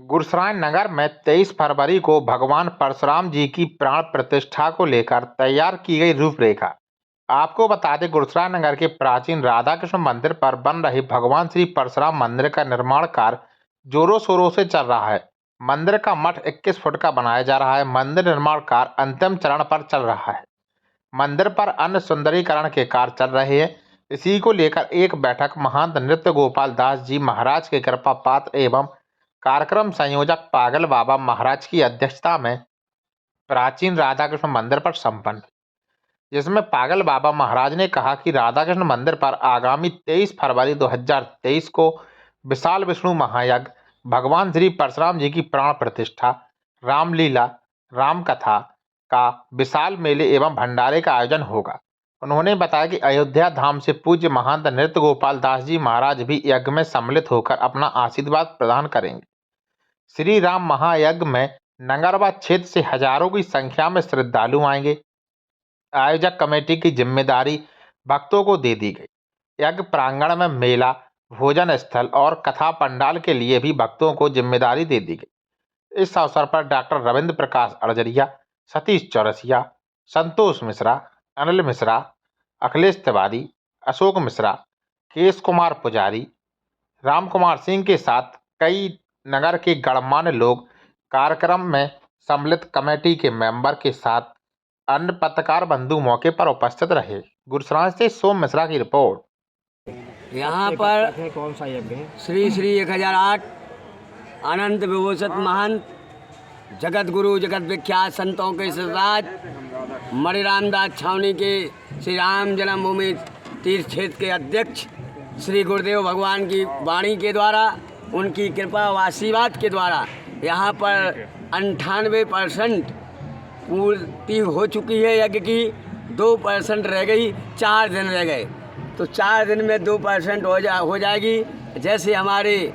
गुरसराय नगर में 23 फरवरी को भगवान परशुराम जी की प्राण प्रतिष्ठा को लेकर तैयार की गई रूपरेखा। आपको बता दें, गुरसराय नगर के प्राचीन राधा कृष्ण मंदिर पर बन रही भगवान श्री परशुराम मंदिर का निर्माण कार्य जोरों शोरों से चल रहा है। मंदिर का मठ 21 फुट का बनाया जा रहा है। मंदिर निर्माण कार्य अंतिम चरण पर चल रहा है। मंदिर पर अन्य सुंदरीकरण के कार्य चल रहे हैं। इसी को लेकर एक बैठक महंत नृत्य गोपाल दास जी महाराज के कृपा पात्र एवं कार्यक्रम संयोजक पागल बाबा महाराज की अध्यक्षता में प्राचीन राधा कृष्ण मंदिर पर संपन्न हुई, जिसमें पागल बाबा महाराज ने कहा कि राधा कृष्ण मंदिर पर आगामी 23 फरवरी 2023 को विशाल विष्णु महायज्ञ, भगवान श्री परशुराम जी की प्राण प्रतिष्ठा, रामलीला, राम कथा का विशाल मेले एवं भंडारे का आयोजन होगा। उन्होंने बताया कि अयोध्या धाम से पूज्य महंत नृत्य गोपाल दास जी महाराज भी यज्ञ में सम्मिलित होकर अपना आशीर्वाद प्रदान करेंगे। श्री राम महायज्ञ में नगर व क्षेत्र से हजारों की संख्या में श्रद्धालु आएंगे। आयोजक कमेटी की जिम्मेदारी भक्तों को दे दी गई। यज्ञ प्रांगण में मेला, भोजन स्थल और कथा पंडाल के लिए भी भक्तों को जिम्मेदारी दे दी गई। इस अवसर पर डॉक्टर रविंद्र प्रकाश अड़जरिया, सतीश चौरसिया, संतोष मिश्रा, अनिल मिश्रा, अखिलेश तिवारी, अशोक मिश्रा, केश कुमार पुजारी, राम कुमार सिंह के साथ कई नगर के गणमान्य लोग कार्यक्रम में सम्मिलित कमेटी के मेंबर के साथ अन्य पत्रकार बंधु मौके पर उपस्थित रहे। गुरसराय से सोम मिश्रा की रिपोर्ट। यहाँ पर कौन सा यज्ञ है? श्री श्री 1008 अनंत विभूषित महंत जगत गुरु जगत विख्यात संतों के सरताज मणि रामदास छावनी के श्री राम जन्मभूमि तीर्थ क्षेत्र के अध्यक्ष श्री गुरुदेव भगवान की वाणी के द्वारा, उनकी कृपा व आशीर्वाद के द्वारा यहाँ पर 98% पूर्ति हो चुकी है यज्ञ की। 2% रह गई, 4 दिन रह गए, तो 4 दिन में 2% हो जाएगी। जैसे हमारे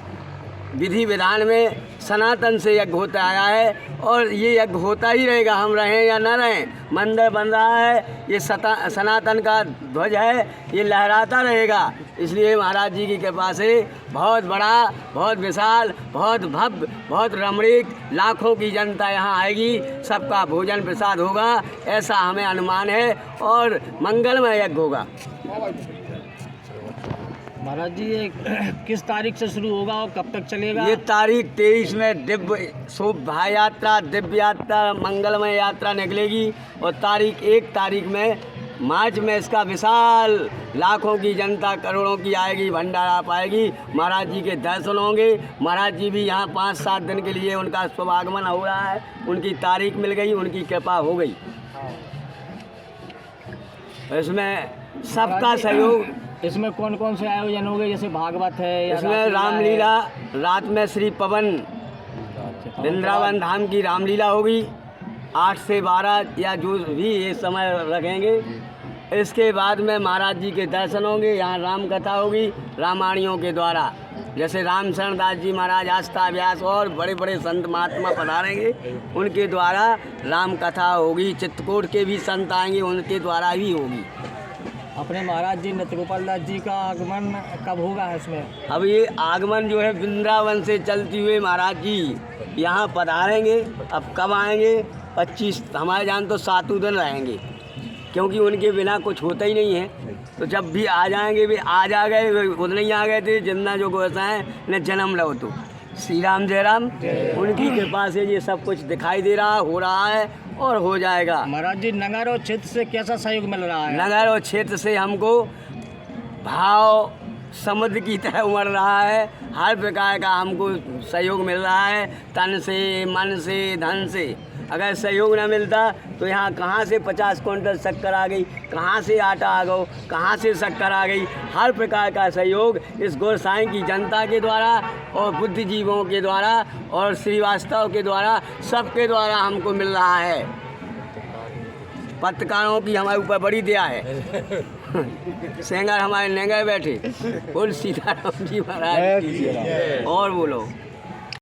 विधि विधान में सनातन से यज्ञ होता आया है और ये यज्ञ होता ही रहेगा, हम रहें या न रहें। मंदिर बन रहा है, ये सनातन का ध्वज है, ये लहराता रहेगा। इसलिए महाराज जी की कृपा से बहुत बड़ा, बहुत विशाल, बहुत भव्य, बहुत रमणीक, लाखों की जनता यहाँ आएगी, सबका भोजन प्रसाद होगा, ऐसा हमें अनुमान है और मंगलमय यज्ञ होगा। महाराज जी, ये किस तारीख से शुरू होगा और कब तक चलेगा? ये तारीख 23 में दिव्य शोभा यात्रा, दिव्य यात्रा, मंगलमय यात्रा निकलेगी और तारीख 1 तारीख में मार्च में इसका विशाल लाखों की जनता, करोड़ों की आएगी, भंडारा पाएगी, महाराज जी के दर्शन होंगे। महाराज जी भी यहाँ 5-7 दिन के लिए उनका शुभागमन हो रहा है, उनकी तारीख मिल गई, उनकी कृपा हो गई। इसमें सबका सहयोग। इसमें कौन कौन से आयोजन होंगे? जैसे भागवत है या इसमें रामलीला, रात में श्री पवन वृंदावन धाम की रामलीला होगी 8 से 12 या जो भी ये समय रखेंगे। इसके बाद में महाराज जी के दर्शन होंगे, यहाँ राम कथा होगी रामायणियों के द्वारा, जैसे राम शरण दास जी महाराज, आस्था व्यास और बड़े बड़े संत महात्मा पधारेंगे, उनके द्वारा राम कथा होगी। चित्रकूट के भी संत आएंगे, उनके द्वारा भी होगी। अपने महाराज जी नृत्य गोपाल दास जी का आगमन कब होगा इसमें? अब ये आगमन जो है वृंदावन से चलती हुए महाराज जी यहाँ पधारेंगे। अब कब आएंगे? 25, हमारे जान तो 7 दिन रहेंगे, क्योंकि उनके बिना कुछ होता ही नहीं है। तो जब भी आ जाएंगे, वे आज आ गए, उतने ही आ गए थे जितना जो गोसाएं ने जन्म लो। तो श्री राम जय राम, उनकी कृपा से ये सब कुछ दिखाई दे रहा, हो रहा है और हो जाएगा। महाराज जी, नगर और क्षेत्र से कैसा सहयोग मिल रहा है? नगर और क्षेत्र से हमको भाव समुद्र की तरह उमड़ रहा है, हर प्रकार का हमको सहयोग मिल रहा है, तन से, मन से, धन से। अगर सहयोग न मिलता तो यहाँ कहाँ से 50 क्विंटल शक्कर आ गई, कहाँ से आटा आ गया, कहाँ से शक्कर आ गई। हर प्रकार का सहयोग इस गुरसाई की जनता के द्वारा और बुद्धिजीवों के द्वारा और श्रीवास्तव के द्वारा, सबके द्वारा हमको मिल रहा है। पत्रकारों की हमारे ऊपर बड़ी दया है। सेंगर हमारे नेंगे बैठे, बोल सीताराम जी महाराज और बोलो।